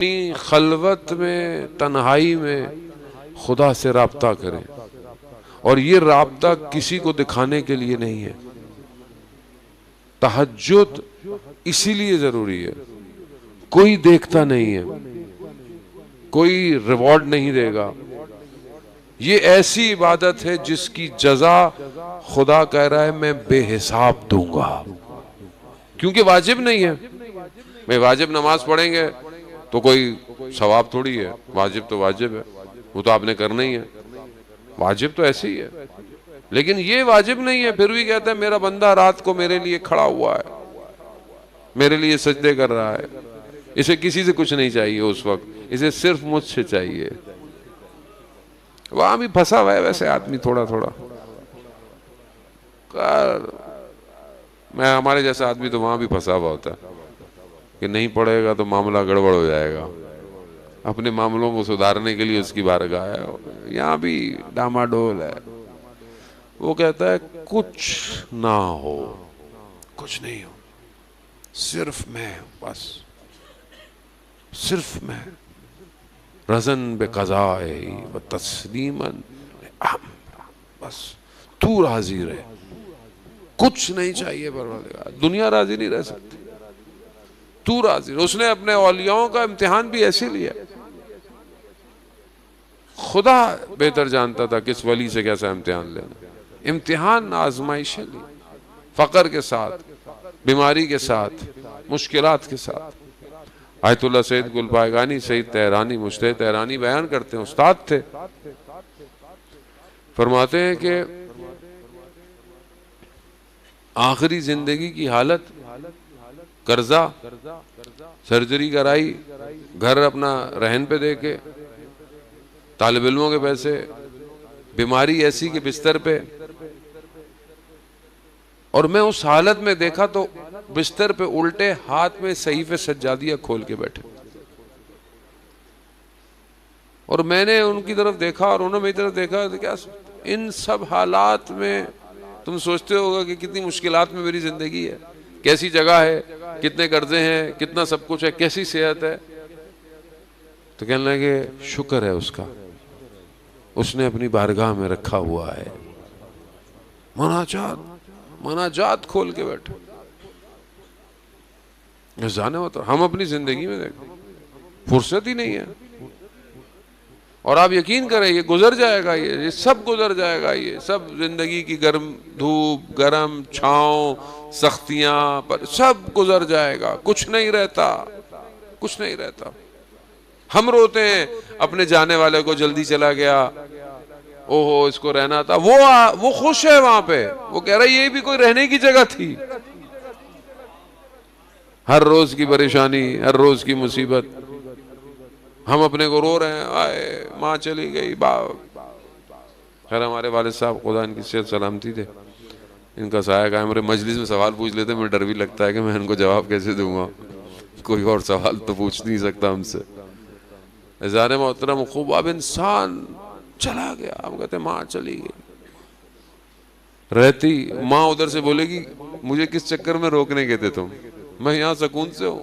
اپنی خلوت میں تنہائی میں خدا سے رابطہ کریں، اور یہ رابطہ کسی کو دکھانے کے لیے نہیں ہے۔ تہجد اسی لیے ضروری ہے، کوئی دیکھتا نہیں ہے، کوئی ریوارڈ نہیں دے گا۔ یہ ایسی عبادت ہے جس کی جزا خدا کہہ رہا ہے میں بے حساب دوں گا، کیونکہ واجب نہیں ہے۔ میں واجب نماز پڑھیں گے تو کوئی ثواب تھوڑی ہے، واجب تو واجب ہے، وہ تو آپ نے کرنا ہی ہے، واجب تو ایسے ہی ہے۔ لیکن یہ واجب نہیں ہے، پھر بھی کہتا ہے میرا بندہ رات کو میرے لیے کھڑا ہوا ہے، میرے لیے سجدے کر رہا ہے، اسے کسی سے کچھ نہیں چاہیے اس وقت، اسے صرف مجھ سے چاہیے۔ وہاں بھی پھنسا ہوا ہے ویسے آدمی تھوڑا تھوڑا، میں ہمارے جیسا آدمی تو وہاں بھی پھنسا ہوا ہوتا ہے کہ نہیں پڑھے گا تو معاملہ گڑبڑ ہو جائے گا، اپنے معاملوں کو سدھارنے کے لیے اس کی بارگاہ ہے۔ یہاں بھی ڈاماڈول ہے، وہ کہتا ہے کچھ نہ ہو، کچھ نہیں ہو، صرف میں، بس صرف میں، رضن بقضائے و تسلیما، بس تو راضی رہے، کچھ نہیں چاہیے پروردگار، دنیا راضی نہیں رہ سکتی، تو راضی رہے۔ اس نے اپنے اولیاؤں کا امتحان بھی ایسے لیا، خدا بہتر جانتا تھا کس ولی سے کیسا امتحان لینا۔ امتحان آزمائشیں لی، فقر کے ساتھ، بیماری کے ساتھ، مشکلات کے ساتھ۔ آیت اللہ سید گل پائگانی سید تہرانی مجتہد تہرانی بیان کرتے ہیں، استاد تھے، فرماتے ہیں کہ آخری زندگی کی حالت، قرضہ، سرجری کرائی، گھر اپنا رہن پہ دے کے، طالب علموں کے پیسے، بیماری ایسی کہ بستر پہ، اور میں اس حالت میں دیکھا تو بستر پہ الٹے ہاتھ میں صحیفے سجادیہ کھول کے بیٹھے، اور میں نے ان کی طرف دیکھا اور انہوں نے میری طرف دیکھا، تو کیا ان سب حالات میں تم سوچتے ہوگا کہ کتنی مشکلات میں میری زندگی ہے، کیسی جگہ ہے، کتنے قرضے ہیں، کتنا سب کچھ ہے، کیسی صحت ہے۔ تو کہنے لگے شکر ہے اس کا، اس نے اپنی بارگاہ میں رکھا ہوا ہے، مناجات کھول کے بیٹھے۔ جانے ہوتا ہم اپنی زندگی میں دیکھیں، فرصت ہی نہیں ہے، اور آپ یقین کریں یہ گزر جائے گا، یہ سب گزر جائے گا، یہ سب زندگی کی گرم دھوپ، گرم چھاؤں، سختیاں پر سب گزر جائے گا، کچھ نہیں رہتا، کچھ نہیں رہتا۔ ہم روتے ہیں اپنے جانے والے کو جلدی چلا گیا، اوہو اس کو رہنا تھا، وہ خوش ہے وہاں پہ، وہ کہہ رہا ہے یہ بھی کوئی رہنے کی جگہ تھی۔ ہر روز کی پریشانی، ہر روز کی مصیبت، ہم اپنے کو رو رہے ہیں، آئے ماں چلی گئی، باپ۔ خیر ہمارے والد صاحب خدا ان کی صحت سلامتی دے، ان کا سایہ قائم رہے، مجلس میں سوال پوچھ لیتے، مجھے ڈر بھی لگتا ہے کہ میں ان کو جواب کیسے دوں گا، کوئی اور سوال تو پوچھ نہیں سکتا ہم سے۔ عزیزان محترم، خوب اب انسان چلا گیا، ہم کہتے ہیں ماں چلی گئی، رہتی ماں ادھر سے بولے گی مجھے کس چکر میں روکنے گئے تھے تم، میں یہاں سکون سے ہوں،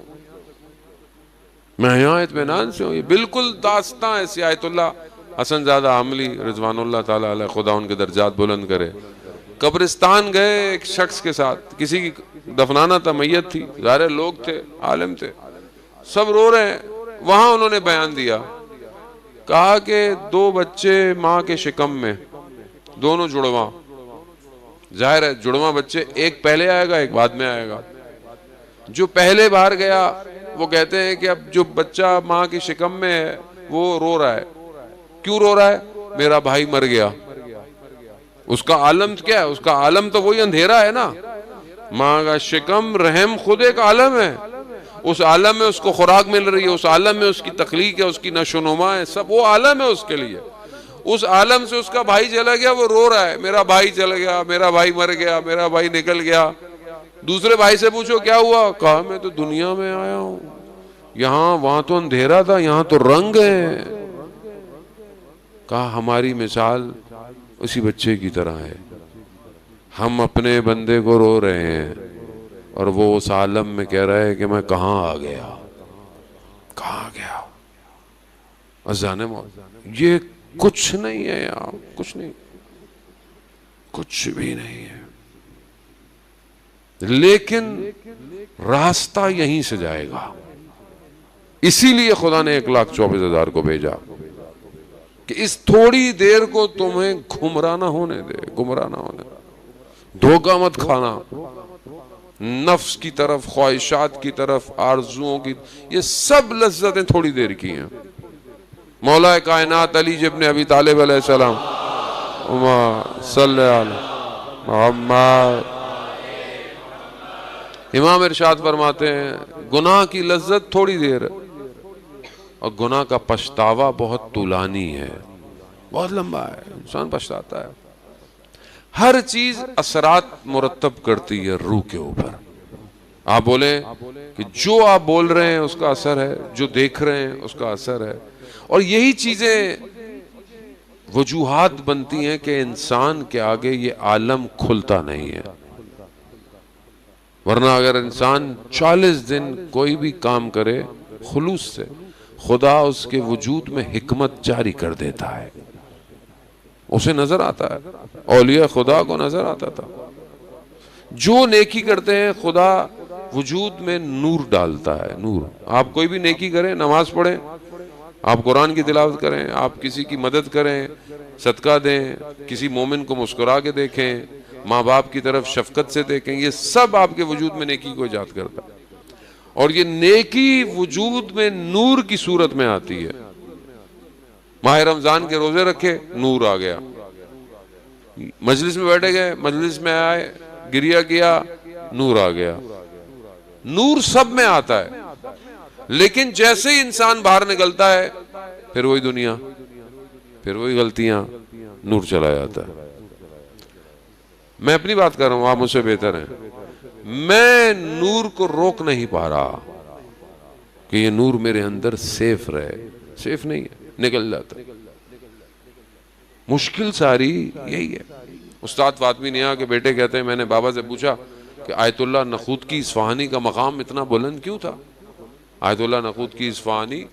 میں یہاں اطمینان سے ہوں۔ یہ بالکل داستان ایسی آیت اللہ حسن زادہ عاملی رضوان اللہ تعالیٰ علیہ، خدا ان کے درجات بلند کرے، قبرستان گئے ایک شخص کے ساتھ، کسی کی دفنانا تھا، میت تھی، ظاہر لوگ تھے، عالم تھے، سب رو رہے ہیں۔ وہاں انہوں نے بیان دیا، کہا کہ دو بچے ماں کے شکم میں، دونوں جڑواں، ظاہر ہے جڑواں بچے، ایک پہلے آئے گا ایک بعد میں آئے گا، جو پہلے باہر گیا وہ کہتے ہیں کہ اب جو بچہ ماں کی شکم میں ہے وہ رو رہا ہے، کیوں رو رہا ہے؟ میرا بھائی مر گیا۔ اس کا عالم کیا ہے؟ اس کا عالم تو وہی اندھیرا ہے نا، ماں کا شکم رحم خود ایک عالم ہے، اس عالم میں اس کو خوراک مل رہی ہے، اس عالم میں اس کی تخلیق ہے، اس کی نشو و نما ہے، سب وہ عالم ہے اس کے لیے۔ اس عالم سے اس کا بھائی چلا گیا، وہ رو رہا ہے، میرا بھائی چل گیا، میرا بھائی مر گیا، میرا بھائی نکل گیا۔ دوسرے بھائی سے پوچھو کیا ہوا؟ کہا میں تو دنیا میں آیا ہوں، یہاں وہاں تو اندھیرا تھا، یہاں تو رنگ ہے۔ کہا ہماری مثال اسی بچے کی طرح ہے، ہم اپنے بندے کو رو رہے ہیں اور وہ اس عالم میں کہہ رہا ہے کہ میں کہاں آ گیا، کہاں آ گیا۔ اذان موت یہ کچھ نہیں ہے یار، کچھ نہیں، کچھ بھی نہیں ہے، لیکن راستہ یہیں سے جائے گا۔ اسی لیے خدا نے 1,24,000 کو بھیجا کہ اس تھوڑی دیر کو تمہیں گمراہ نہ ہونے دے، گمراہ نہ ہونے دے، دھوکہ مت کھانا، نفس کی طرف، خواہشات کی طرف، آرزوؤں کی، یہ سب لذتیں تھوڑی دیر کی ہیں۔ مولا کائنات علی ابن ابی طالب علیہ السلام، اللہم صلی علی محمد، امام ارشاد فرماتے ہیں گناہ کی لذت تھوڑی دیر ہے اور گناہ کا پچھتاوا بہت طولانی ہے، بہت لمبا ہے، انسان پچھتاتا ہے۔ ہر چیز اثرات مرتب کرتی ہے روح کے اوپر۔ آپ بولیں کہ جو آپ بول رہے ہیں اس کا اثر ہے، جو دیکھ رہے ہیں اس کا اثر ہے، اور یہی چیزیں وجوہات بنتی ہیں کہ انسان کے آگے یہ عالم کھلتا نہیں ہے۔ ورنہ اگر انسان 40 دن کوئی بھی کام کرے خلوص سے، خدا اس کے وجود میں حکمت جاری کر دیتا ہے، اسے نظر آتا ہے۔ اولیاء خدا کو نظر آتا تھا، جو نیکی کرتے ہیں خدا وجود میں نور ڈالتا ہے، نور۔ آپ کوئی بھی نیکی کریں، نماز پڑھیں، آپ قرآن کی تلاوت کریں، آپ کسی کی مدد کریں، صدقہ دیں، کسی مومن کو مسکرا کے دیکھیں، ماں باپ کی طرف شفقت سے دیکھیں، یہ سب آپ کے وجود میں نیکی کو ایجاد کرتا ہے، اور یہ نیکی وجود میں نور کی صورت میں آتی ہے۔ ماہ رمضان کے روزے رکھے، نور آ گیا، مجلس میں بیٹھے گئے، مجلس میں آئے، گریہ کیا، نور آ گیا۔ نور سب میں آتا ہے، لیکن جیسے ہی انسان باہر نکلتا ہے پھر وہی دنیا، پھر وہی غلطیاں، نور چلا جاتا ہے۔ میں اپنی بات کر رہا ہوں، آپ مجھ سے بہتر ہیں، میں نور کو روک نہیں پا رہا کہ یہ نور میرے اندر سیف رہے، سیف نہیں ہے، نکل جاتا ہے۔ مشکل ساری یہی ہے۔ استاد فاطمی نیا کے بیٹے کہتے ہیں میں نے بابا سے پوچھا کہ آیت اللہ نخوتکی اصفہانی کا مقام اتنا بلند کیوں تھا؟ آیت اللہ نخوتکی اصفہانی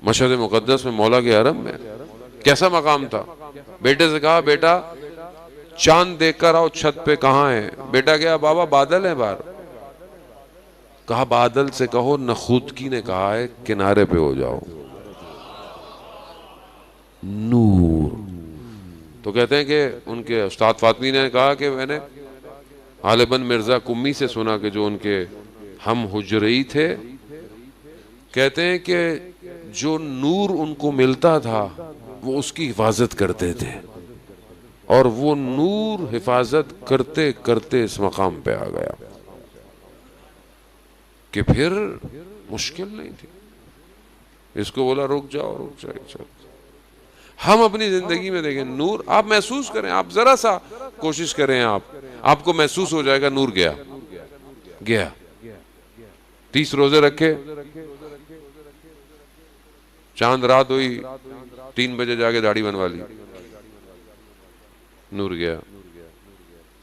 مشہد مقدس میں مولا کے حرم میں کیسا مقام تھا؟ بیٹے سے کہا بیٹا چاند دیکھ کر آؤ چھت پہ کہاں ہے؟ بیٹا گیا بابا بادل ہیں باہر۔ کہا بادل سے کہو نخوتکی نے کہا ہے کنارے پہ ہو جاؤ۔ نور۔ تو کہتے ہیں کہ ان کے استاد فاطمی نے کہا کہ میں نے غالباً مرزا کمی سے سنا کہ جو ان کے ہم حجرئی تھے، کہتے ہیں کہ جو نور ان کو ملتا تھا وہ اس کی حفاظت کرتے تھے، اور وہ نور حفاظت کرتے کرتے اس مقام پہ آ گیا کہ پھر مشکل نہیں تھی۔ اس کو بولا رک جاؤ، رک جاؤ۔ ہم اپنی زندگی میں دیکھیں نور، آپ محسوس کریں، آپ ذرا سا کوشش کریں، آپ کو محسوس ہو جائے گا نور گیا گیا۔ 30 روزے رکھے، چاند رات ہوئی، 3 بجے جا کے داڑھی بنوا لی، نور گیا۔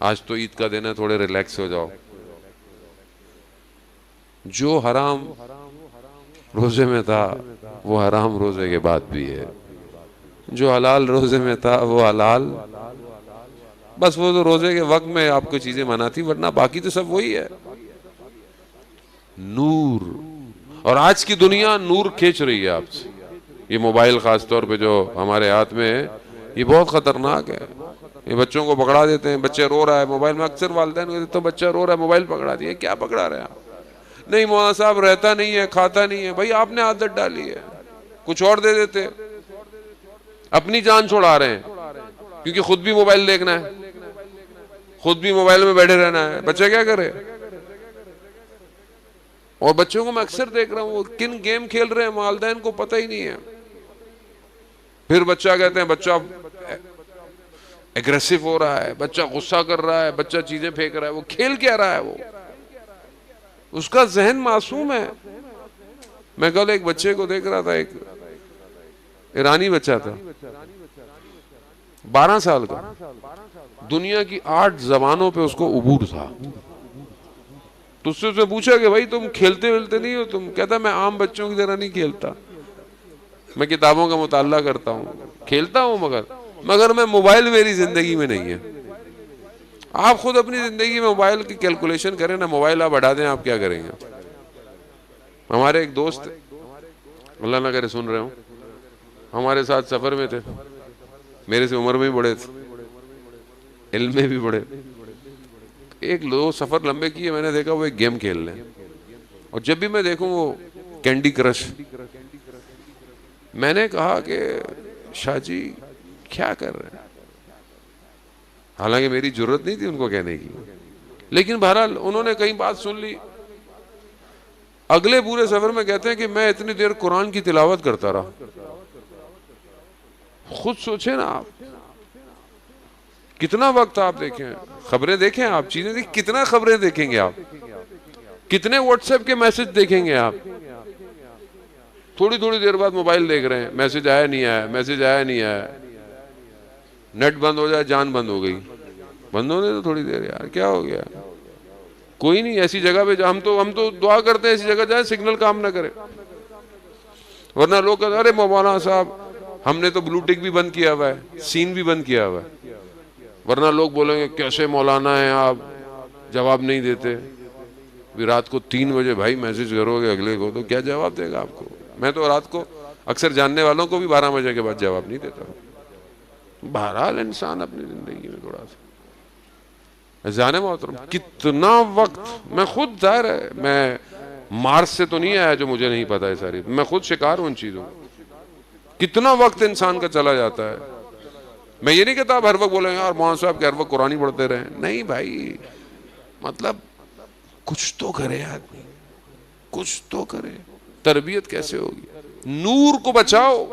آج تو عید کا دن ہے، تھوڑے ریلیکس ہو جاؤ۔ جو حرام روزے میں تھا وہ حرام روزے کے بعد بھی ہے، جو حلال روزے میں تھا وہ حلال، بس وہ تو روزے کے وقت میں آپ کو چیزیں منع تھی، ورنہ باقی تو سب وہی ہے۔ نور، اور آج کی دنیا نور کھینچ رہی ہے آپ سے۔ یہ موبائل خاص طور پہ جو ہمارے ہاتھ میں ہے یہ بہت خطرناک ہے۔ یہ بچوں کو پکڑا دیتے ہیں، بچے رو رہا ہے موبائل میں، اکثر والدین کہتے ہیں تو بچہ رو رہا ہے موبائل پکڑا دیا، کیا پکڑا رہے ہیں آپ؟ نہیں مولانا صاحب رہتا نہیں ہے، کھاتا نہیں ہے۔ بھائی آپ نے عادت ڈالی ہے، کچھ اور دے دیتے، اپنی جان چھوڑا رہے ہیں، کیونکہ خود بھی موبائل دیکھنا ہے، خود بھی موبائل میں بیٹھے رہنا ہے، بچہ کیا کرے؟ اور بچوں کو میں اکثر دیکھ رہا ہوں وہ کن گیم کھیل رہے ہیں والدین کو پتہ ہی نہیں ہے۔ پھر بچہ کہتے ہیں بچہ ایگریسو ہو رہا ہے، بچہ غصہ کر رہا ہے، بچہ چیزیں پھینک رہا ہے، وہ کھیل کیا رہا ہے؟ وہ اس کا ذہن معصوم ہے۔ میں کل ایک بچے کو دیکھ رہا تھا، ایک ایرانی بچہ تھا، 12 سال کا، دنیا کی 8 زبانوں پہ اس کو عبور تھا۔ تو اس سے پوچھا کہ بھائی تم کھیلتے ویلتے نہیں ہو؟ تم کہتا میں عام بچوں کی طرح نہیں کھیلتا، میں کتابوں کا مطالعہ کرتا ہوں، کھیلتا ہوں، مگر میں موبائل میری زندگی میں نہیں ہے۔ آپ خود اپنی زندگی میں موبائل کی کیلکولیشن کریں نا، موبائل آپ ہٹا دیں، آپ کیا کریں گے؟ ہمارے ایک دوست، اللہ نہ کرے سن رہے ہوں، ہمارے ساتھ سفر میں تھے، میرے سے عمر میں بھی بڑے تھے، علم میں بھی بڑے۔ ایک لو سفر لمبے کیے، میں نے دیکھا وہ ایک گیم کھیل رہے ہیں، اور جب بھی میں دیکھوں وہ کینڈی کرش۔ میں نے کہا کہ شاہ جی کیا کر رہے ہیں؟ حالانکہ میری جرت نہیں تھی ان کو کہنے کی، لیکن بہرحال انہوں نے کئی بات سن لی۔ اگلے پورے سفر میں کہتے ہیں کہ میں اتنی دیر قرآن کی تلاوت کرتا رہا۔ خود سوچیں نا آپ، کتنا وقت آپ دیکھیں، خبریں دیکھیں آپ، چیزیں دیکھیں، کتنا خبریں دیکھیں گے آپ، کتنے واٹس ایپ کے میسج دیکھیں گے آپ، تھوڑی تھوڑی دیر بعد موبائل دیکھ رہے ہیں، میسج آیا نہیں آیا، میسج آیا نہیں آیا، نیٹ بند ہو جائے جان بند ہو گئی، بند ہونے تو تھوڑی دیر، یار کیا ہو گیا؟ کوئی نہیں، ایسی جگہ پہ ہم تو دعا کرتے ہیں ایسی جگہ جائے سگنل کام نہ کرے، ورنہ لوگ کہتے ہیں ارے مولانا صاحب ہم نے تو بلو ٹک بھی بند کیا ہوا ہے، سین بھی بند کیا ہوا ہے، ورنہ لوگ بولیں گے کیسے مولانا ہیں آپ، جواب نہیں دیتے۔ رات کو 3 بجے بھائی میسج کرو گے اگلے کو تو کیا جواب دے گا آپ کو؟ میں تو رات کو اکثر جاننے والوں کو بھی 12 بجے کے بعد جواب نہیں دیتا۔ بہرحال انسان اپنی زندگی میں تھوڑا سا جانے محترم، کتنا وقت، میں خود ظاہر ہے میں مارس سے تو نہیں آیا جو مجھے نہیں پتا ہے ساری، میں خود شکار ہوں ان چیزوں، کتنا وقت انسان کا چلا جاتا ہے۔ میں یہ نہیں کہتا آپ ہر وقت بولیں یار مولانا صاحب کہ ہر وقت قرآن ہی پڑھتے رہیں، نہیں بھائی، مطلب کچھ تو کرے آدمی، کچھ تو کرے۔ تربیت کیسے ہوگی؟ نور کو بچاؤ،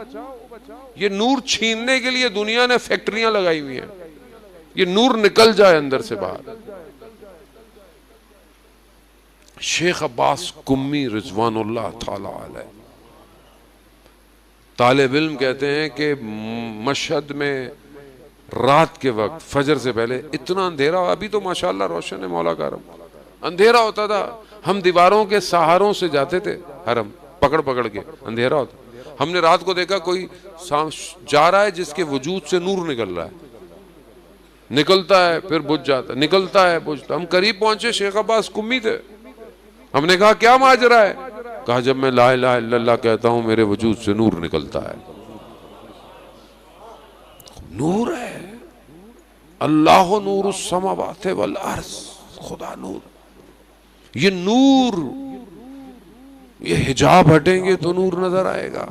یہ نور چھیننے کے لیے دنیا نے فیکٹریاں لگائی ہوئی ہیں، یہ نور نکل جائے اندر سے باہر۔ شیخ عباس قمی رضوان اللہ تعالی علیہ طالب علم کہتے ہیں کہ مشہد میں رات کے وقت فجر سے پہلے اتنا اندھیرا، ابھی تو ماشاءاللہ روشن ہے مولا کا حرم، اندھیرا ہوتا تھا، ہم دیواروں کے سہاروں سے جاتے تھے حرم پکڑ پکڑ کے، اندھیرا ہوتا، ہم نے رات کو دیکھا کوئی جا رہا ہے جس کے وجود سے نور نکل رہا ہے، نکلتا ہے پھر بجھ جاتا، نکلتا ہے بجھتا۔ ہم قریب پہنچے، شیخ عباس قمی تھے، ہم نے کہا کیا ماجرا ہے؟ کہا جب میں لا الہ الا اللہ کہتا ہوں میرے وجود سے نور نکلتا ہے۔ نور ہے، اللہ نور السماوات والارض، خدا نور، یہ نور، یہ حجاب ہٹیں گے تو نور نظر آئے گا۔